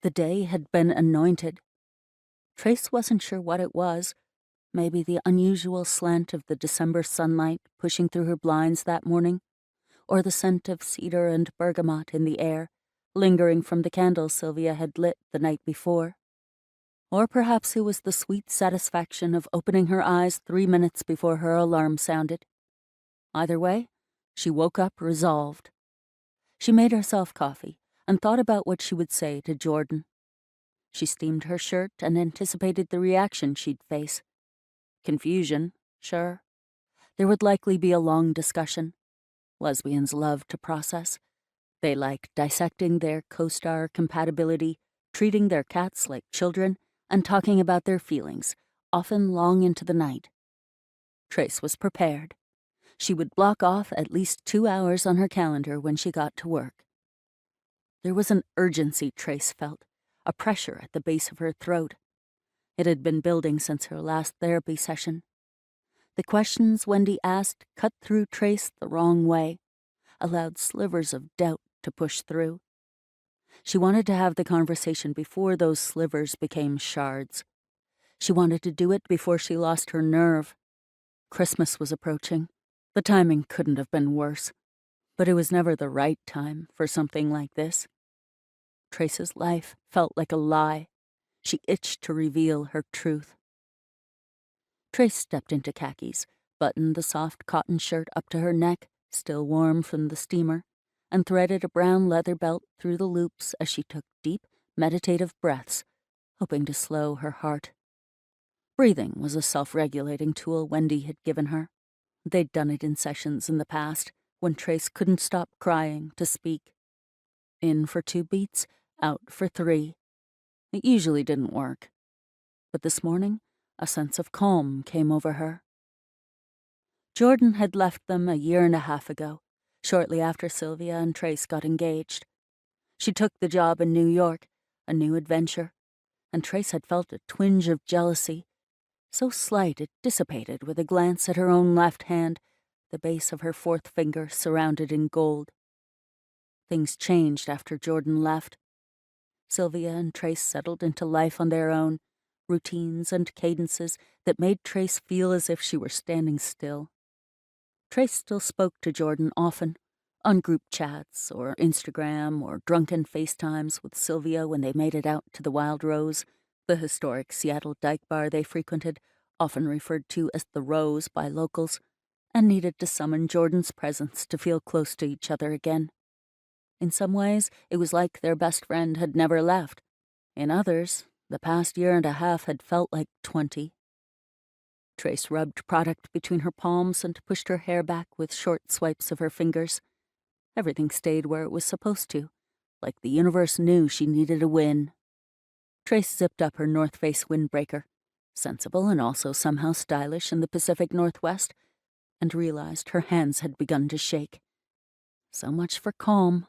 The day had been anointed. Trace wasn't sure what it was. Maybe the unusual slant of the December sunlight pushing through her blinds that morning, or the scent of cedar and bergamot in the air, lingering from the candles Silvia had lit the night before. Or perhaps it was the sweet satisfaction of opening her eyes 3 minutes before her alarm sounded. Either way, she woke up resolved. She made herself coffee and thought about what she would say to Jordan. She steamed her shirt and anticipated the reaction she'd face. Confusion, sure. There would likely be a long discussion. Lesbians love to process. They like dissecting their co-star compatibility, treating their cats like children, and talking about their feelings, often long into the night. Trace was prepared. She would block off at least 2 hours on her calendar when she got to work. There was an urgency Trace felt, a pressure at the base of her throat. It had been building since her last therapy session. The questions Wendy asked cut through Trace the wrong way, allowed slivers of doubt to push through. She wanted to have the conversation before those slivers became shards. She wanted to do it before she lost her nerve. Christmas was approaching. The timing couldn't have been worse, but it was never the right time for something like this. Trace's life felt like a lie. She itched to reveal her truth. Trace stepped into khakis, buttoned the soft cotton shirt up to her neck, still warm from the steamer, and threaded a brown leather belt through the loops as she took deep, meditative breaths, hoping to slow her heart. Breathing was a self-regulating tool Wendy had given her. They'd done it in sessions in the past, when Trace couldn't stop crying to speak. In for 2 beats, out for 3. It usually didn't work. But this morning, a sense of calm came over her. Jordan had left them a 1.5 years ago, shortly after Silvia and Trace got engaged. She took the job in New York, a new adventure, and Trace had felt a twinge of jealousy, so slight it dissipated with a glance at her own left hand, the base of her 4th finger surrounded in gold. Things changed after Jordan left. Silvia and Trace settled into life on their own, routines and cadences that made Trace feel as if she were standing still. Trace still spoke to Jordan often, on group chats or Instagram or drunken FaceTimes with Silvia when they made it out to the Wild Rose, the historic Seattle dyke bar they frequented, often referred to as the Rose by locals, and needed to summon Jordan's presence to feel close to each other again. In some ways, it was like their best friend had never left. In others, the past 1.5 years had felt like 20. Trace rubbed product between her palms and pushed her hair back with short swipes of her fingers. Everything stayed where it was supposed to, like the universe knew she needed a win. Trace zipped up her North Face windbreaker, sensible and also somehow stylish in the Pacific Northwest, and realized her hands had begun to shake. So much for calm.